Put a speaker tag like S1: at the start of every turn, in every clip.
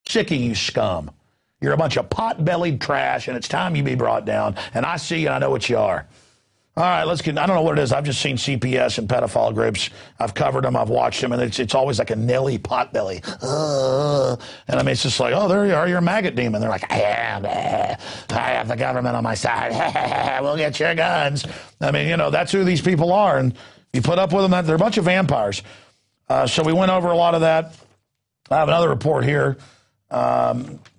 S1: Sick of you scum. You're a bunch of pot-bellied trash, and it's time you be brought down. And I see you, and I know what you are. All right, let's get. I don't know what it is. I've just seen CPS and pedophile groups. I've covered them. I've watched them, and it's always like a Nelly potbelly. And I mean, it's just like, oh, there you are. You're a maggot demon. They're like, I have the government on my side. We'll get your guns. I mean, you know, that's who these people are. And you put up with them. They're a bunch of vampires. So we went over a lot of that. I have another report here.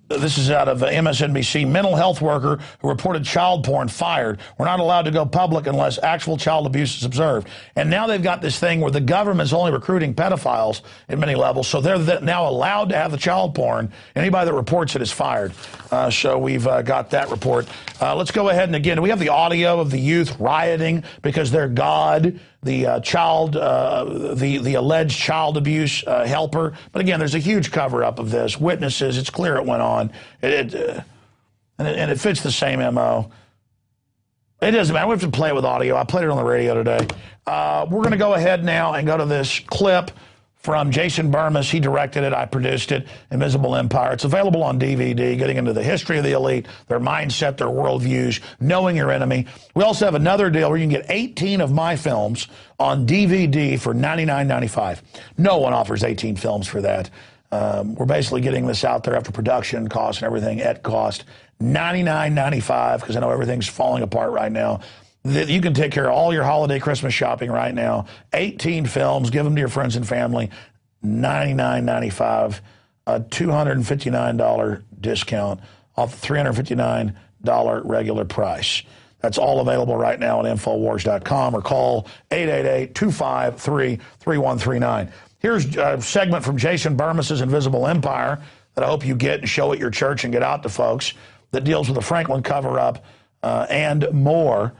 S1: This is out of MSNBC. Mental health worker who reported child porn fired. We're not allowed to go public unless actual child abuse is observed. And now they've got this thing where the government's only recruiting pedophiles at many levels, so they're now allowed to have the child porn. Anybody that reports it is fired. So we've got that report. Let's go ahead and again, we have the audio of the youth rioting because their God, the the alleged child abuse helper. But again, there's a huge cover-up of this. Witnesses, it's clear it went on. And it fits the same MO. It doesn't matter. We have to play it with audio. I played it on the radio today. We're going to go ahead now and go to this clip from Jason Burmis. He directed it. I produced it. Invisible Empire. It's available on DVD, getting into the history of the elite, their mindset, their worldviews, knowing your enemy. We also have another deal where you can get 18 of my films on DVD for $99.95. No one offers 18 films for that. We're basically getting this out there after production costs and everything at cost. $99.95, because I know everything's falling apart right now. You can take care of all your holiday Christmas shopping right now. 18 films, give them to your friends and family. $99.95, a $259 discount off the $359 regular price. That's all available right now at Infowars.com or call 888-253-3139. Here's a segment from Jason Burmis's Invisible Empire that I hope you get and show at your church and get out to folks, that deals with the Franklin cover-up and more.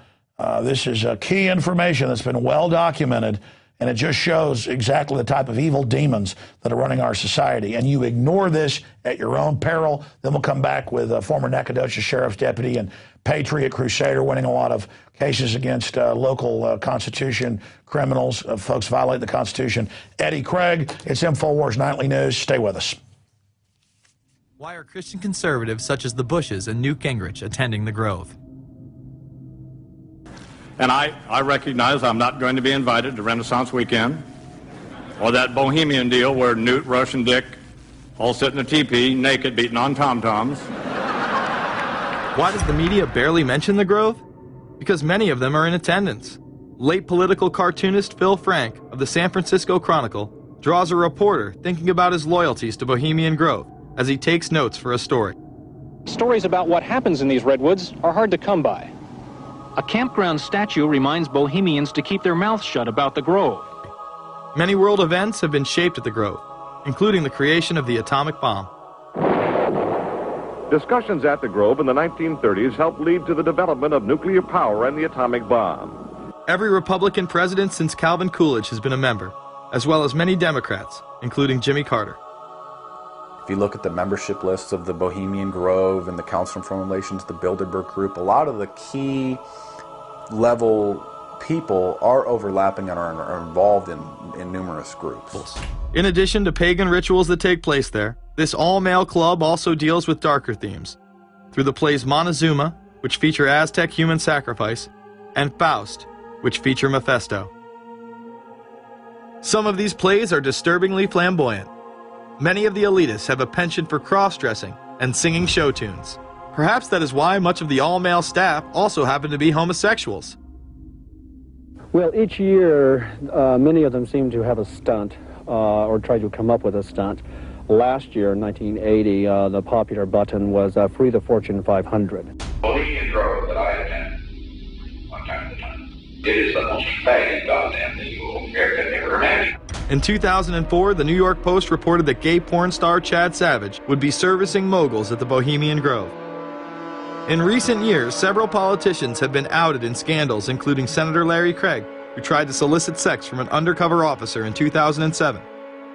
S1: This is key information that's been well documented, and it just shows exactly the type of evil demons that are running our society. And you ignore this at your own peril. Then we'll come back with a former Nacogdoches Sheriff's Deputy and Patriot Crusader winning a lot of cases against local Constitution criminals. Folks violate the Constitution. Eddie Craig, it's InfoWars Nightly News. Stay with us.
S2: Why are Christian conservatives such as the Bushes and Newt Gingrich attending the Grove?
S3: And I recognize I'm not going to be invited to Renaissance Weekend or that Bohemian deal where Newt, Rush, and Dick all sit in a teepee naked beating on tom-toms.
S2: Why does the media barely mention the Grove? Because many of them are in attendance. Late political cartoonist Phil Frank of the San Francisco Chronicle draws a reporter thinking about his loyalties to Bohemian Grove as he takes notes for a story.
S4: Stories about what happens in these redwoods are hard to come by. A campground statue reminds Bohemians to keep their mouths shut about the Grove.
S2: Many world events have been shaped at the Grove, including the creation of the atomic bomb.
S5: Discussions at the Grove in the 1930s helped lead to the development of nuclear power and the atomic bomb.
S2: Every Republican president since Calvin Coolidge has been a member, as well as many Democrats, including Jimmy Carter.
S6: If you look at the membership lists of the Bohemian Grove and the Council on Foreign Relations, the Bilderberg Group, a lot of the key level people are overlapping and are involved in numerous groups.
S2: In addition to pagan rituals that take place there, this all-male club also deals with darker themes through the plays Montezuma, which feature Aztec human sacrifice, and Faust, which feature Mephisto. Some of these plays are disturbingly flamboyant. Many of the elitists have a penchant for cross-dressing and singing show tunes. Perhaps that is why much of the all-male staff also happen to be homosexuals.
S7: Well, each year, many of them seem to have a stunt or try to come up with a stunt. Last year, in 1980, the popular button was Free the Fortune 500.
S8: Bohemian Grove that I attend one time at a time. It is the most faggot goddamn thing you will ever imagine.
S2: In 2004, the New York Post reported that gay porn star Chad Savage would be servicing moguls at the Bohemian Grove. In recent years, several politicians have been outed in scandals, including Senator Larry Craig, who tried to solicit sex from an undercover officer in 2007.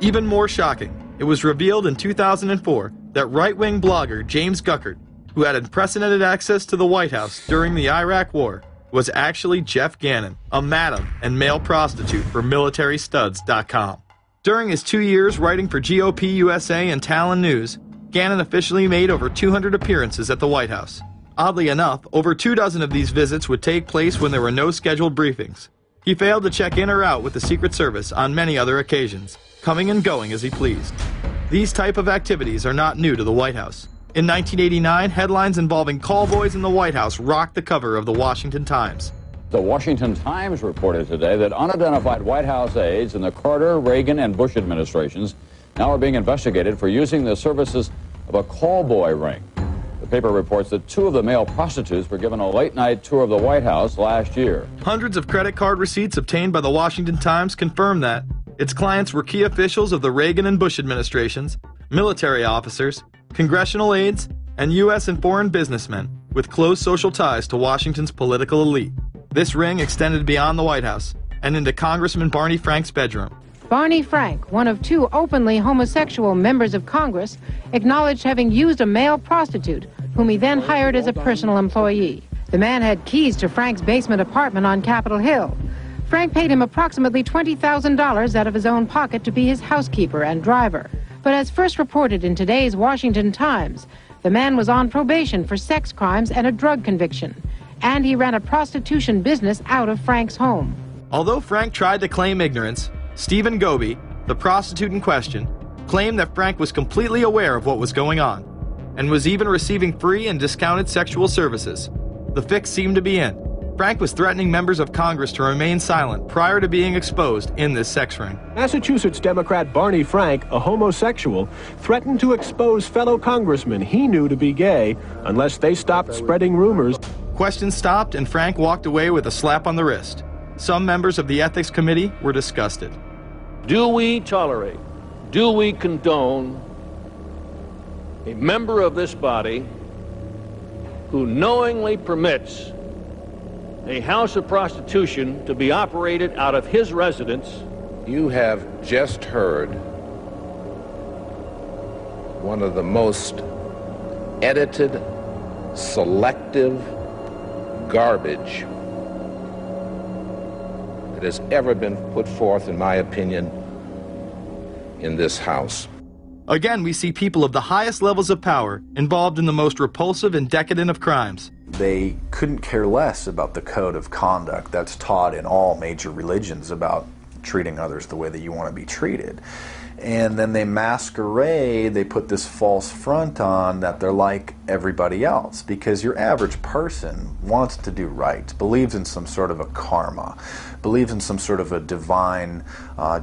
S2: Even more shocking, it was revealed in 2004 that right-wing blogger James Guckert, who had unprecedented access to the White House during the Iraq War, was actually Jeff Gannon, a madam and male prostitute for MilitaryStuds.com. During his 2 years writing for GOP USA and Talon News, Gannon officially made over 200 appearances at the White House. Oddly enough, over 24 of these visits would take place when there were no scheduled briefings. He failed to check in or out with the Secret Service on many other occasions, coming and going as he pleased. These type of activities are not new to the White House. In 1989, headlines involving callboys in the White House rocked the cover of the Washington Times.
S9: The Washington Times reported today that unidentified White House aides in the Carter, Reagan, and Bush administrations now are being investigated for using the services of a callboy ring. The paper reports that 2 of the male prostitutes were given a late-night tour of the White House last year.
S2: Hundreds of credit card receipts obtained by the Washington Times confirm that its clients were key officials of the Reagan and Bush administrations, military officers, congressional aides, and U.S. and foreign businessmen with close social ties to Washington's political elite. This ring extended beyond the White House and into Congressman Barney Frank's bedroom.
S10: Barney Frank, one of 2 openly homosexual members of Congress, acknowledged having used a male prostitute, whom he then hired as a personal employee. The man had keys to Frank's basement apartment on Capitol Hill. Frank paid him approximately $20,000 out of his own pocket to be his housekeeper and driver. But as first reported in today's Washington Times, the man was on probation for sex crimes and a drug conviction, and he ran a prostitution business out of Frank's home.
S2: Although Frank tried to claim ignorance, Stephen Goby, the prostitute in question, claimed that Frank was completely aware of what was going on and was even receiving free and discounted sexual services. The fix seemed to be in. Frank was threatening members of Congress to remain silent prior to being exposed in this sex ring.
S11: Massachusetts Democrat Barney Frank, a homosexual, threatened to expose fellow congressmen he knew to be gay unless they stopped spreading rumors.
S2: Questions stopped and Frank walked away with a slap on the wrist. Some members of the Ethics Committee were disgusted.
S12: Do we tolerate, do we condone a member of this body who knowingly permits a house of prostitution to be operated out of his residence?
S13: You have just heard one of the most edited, selective garbage that has ever been put forth, in my opinion, in this House.
S2: Again, we see people of the highest levels of power involved in the most repulsive and decadent of crimes.
S6: They couldn't care less about the code of conduct that's taught in all major religions about treating others the way that you want to be treated. And then they masquerade, they put this false front on that they're like everybody else, because your average person wants to do right, believes in some sort of a karma, believes in some sort of a divine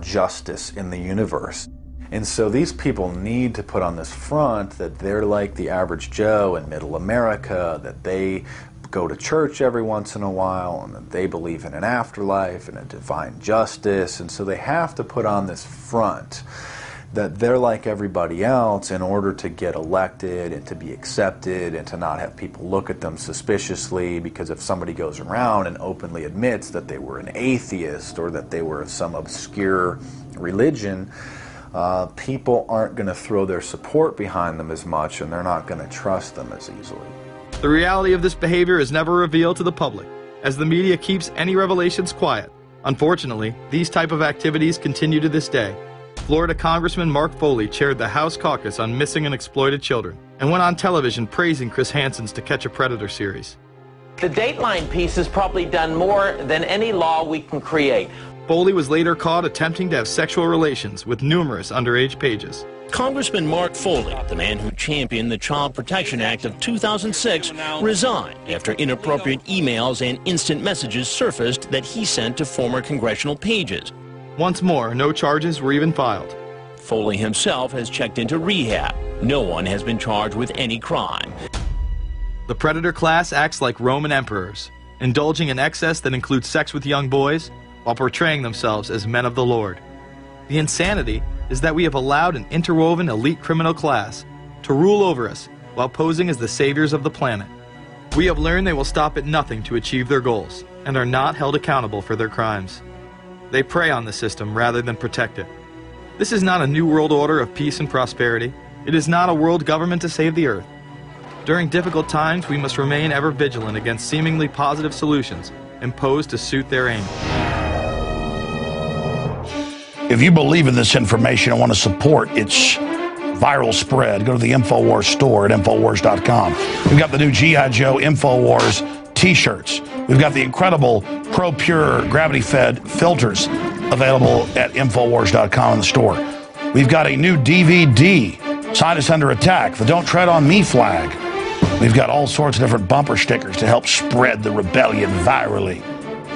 S6: justice in the universe. And so these people need to put on this front that they're like the average Joe in middle America, that they go to church every once in a while, and that they believe in an afterlife and a divine justice. And so they have to put on this front that they're like everybody else in order to get elected and to be accepted and to not have people look at them suspiciously, because if somebody goes around and openly admits that they were an atheist or that they were of some obscure religion, people aren't going to throw their support behind them as much, and they're not going to trust them as easily.
S2: The reality of this behavior is never revealed to the public, as the media keeps any revelations quiet. Unfortunately, these type of activities continue to this day. Florida Congressman Mark Foley chaired the House caucus on missing and exploited children, and went on television praising Chris Hansen's To Catch a Predator series.
S14: The Dateline piece has probably done more than any law we can create.
S2: Foley was later caught attempting to have sexual relations with numerous underage pages.
S15: Congressman Mark Foley, the man who championed the Child Protection Act of 2006, resigned after inappropriate emails and instant messages surfaced that he sent to former congressional pages.
S2: Once more, no charges were even filed.
S15: Foley himself has checked into rehab. No one has been charged with any crime.
S2: The predator class acts like Roman emperors, indulging in excess that includes sex with young boys while portraying themselves as men of the Lord. The insanity is that we have allowed an interwoven elite criminal class to rule over us while posing as the saviors of the planet. We have learned they will stop at nothing to achieve their goals and are not held accountable for their crimes. They prey on the system rather than protect it. This is not a new world order of peace and prosperity. It is not a world government to save the earth. During difficult times, we must remain ever vigilant against seemingly positive solutions imposed to suit their aim.
S1: If you believe in this information and want to support its viral spread. Go to the Infowars store at Infowars.com. We've got the new G.I. Joe Infowars t-shirts. We've got the incredible Pro Pure gravity-fed filters available at Infowars.com in the store. We've got a new DVD, Scientists Under Attack, the Don't Tread on Me flag. We've got all sorts of different bumper stickers to help spread the rebellion virally.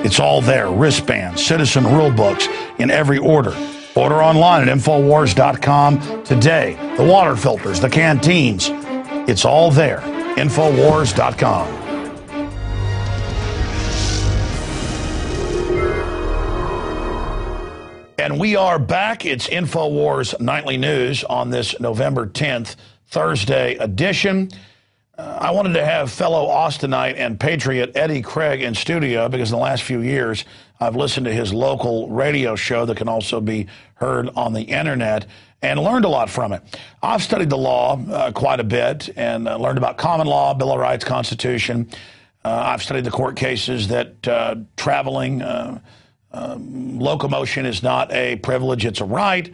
S1: It's all there. Wristbands, citizen rule books in every order. Order online at Infowars.com today. The water filters, the canteens. It's all there. Infowars.com. And we are back. It's Infowars Nightly News on this November 10th, Thursday edition. I wanted to have fellow Austinite and patriot Eddie Craig in studio because in the last few years I've listened to his local radio show that can also be heard on the internet and learned a lot from it. I've studied the law quite a bit and learned about common law, Bill of Rights, Constitution. I've studied the court cases that traveling, locomotion is not a privilege, it's a right.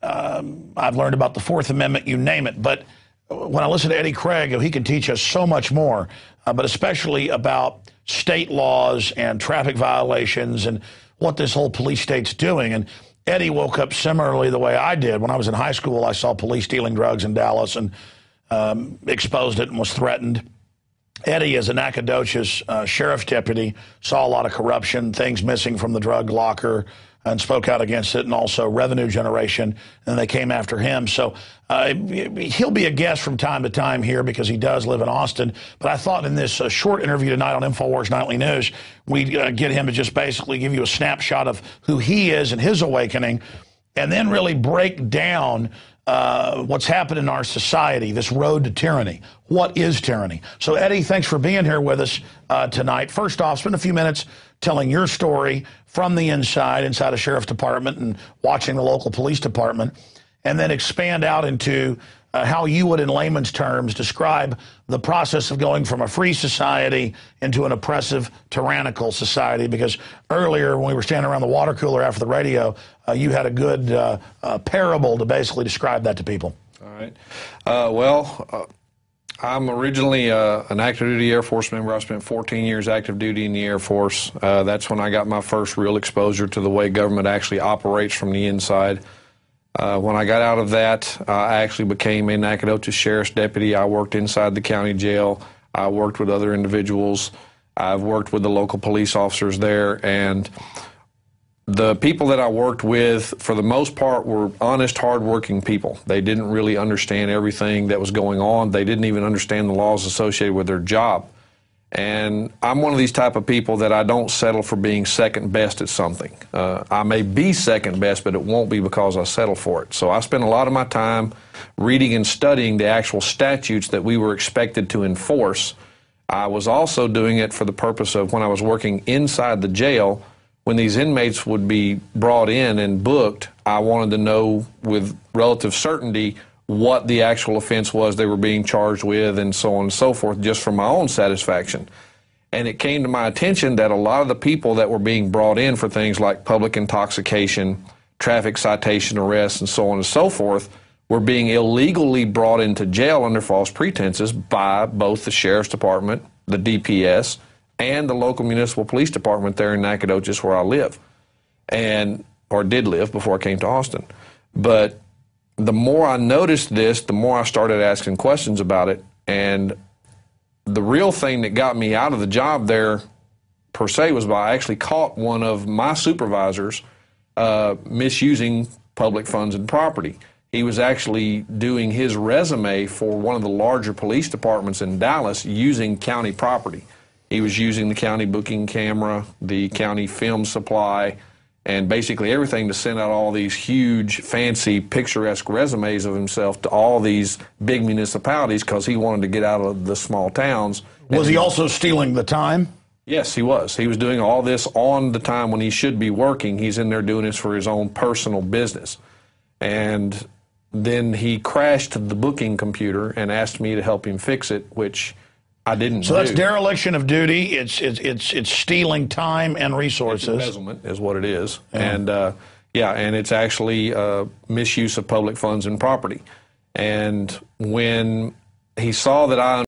S1: I've learned about the Fourth Amendment, you name it. But when I listen to Eddie Craig, he can teach us so much more, but especially about state laws and traffic violations and what this whole police state's doing. And Eddie woke up similarly the way I did. When I was in high school, I saw police dealing drugs in Dallas and exposed it and was threatened. Eddie, as a Nacogdoches sheriff's deputy, saw a lot of corruption, things missing from the drug locker, and spoke out against it, and also revenue generation, and they came after him. So he'll be a guest from time to time here because he does live in Austin. But I thought in this short interview tonight on Infowars Nightly News, we'd get him to just basically give you a snapshot of who he is and his awakening, and then really break down what's happened in our society, this road to tyranny. What is tyranny? So, Eddie, thanks for being here with us tonight. First off, spend a few minutes telling your story from the inside a sheriff's department and watching the local police department, and then expand out into how you would, in layman's terms, describe the process of going from a free society into an oppressive, tyrannical society. Because earlier, when we were standing around the water cooler after the radio, you had a good parable to basically describe that to people.
S16: All right. I'm originally an active duty Air Force member. I spent 14 years active duty in the Air Force. That's when I got my first real exposure to the way government actually operates from the inside. When I got out of that, I actually became a Nacogdoches Sheriff's Deputy. I worked inside the county jail. I worked with other individuals. I've worked with the local police officers there, and the people that I worked with, for the most part, were honest, hard-working people. They didn't really understand everything that was going on. They didn't even understand the laws associated with their job. And I'm one of these type of people that I don't settle for being second best at something. I may be second best, but it won't be because I settle for it. So I spent a lot of my time reading and studying the actual statutes that we were expected to enforce. I was also doing it for the purpose of when I was working inside the jail, when these inmates would be brought in and booked, I wanted to know with relative certainty what the actual offense was they were being charged with, and so on and so forth, just for my own satisfaction. And it came to my attention that a lot of the people that were being brought in for things like public intoxication, traffic citation arrests, and so on and so forth, were being illegally brought into jail under false pretenses by both the Sheriff's Department, the DPS, and the local municipal police department there in Nacogdoches where I live, or did live before I came to Austin. But the more I noticed this, the more I started asking questions about it. And the real thing that got me out of the job there, per se, was I actually caught one of my supervisors misusing public funds and property. He was actually doing his resume for one of the larger police departments in Dallas using county property. He was using the county booking camera, the county film supply, and basically everything to send out all these huge, fancy, picturesque resumes of himself to all these big municipalities because he wanted to get out of the small towns.
S1: Was he also stealing the time?
S16: Yes, he was. He was doing all this on the time when he should be working. He's in there doing this for his own personal business. And then he crashed the booking computer and asked me to help him fix it, which I didn't
S1: So that's dereliction of duty. It's stealing time and resources.
S16: It's embezzlement is what it is. Yeah. And it's actually misuse of public funds and property. And when he saw that I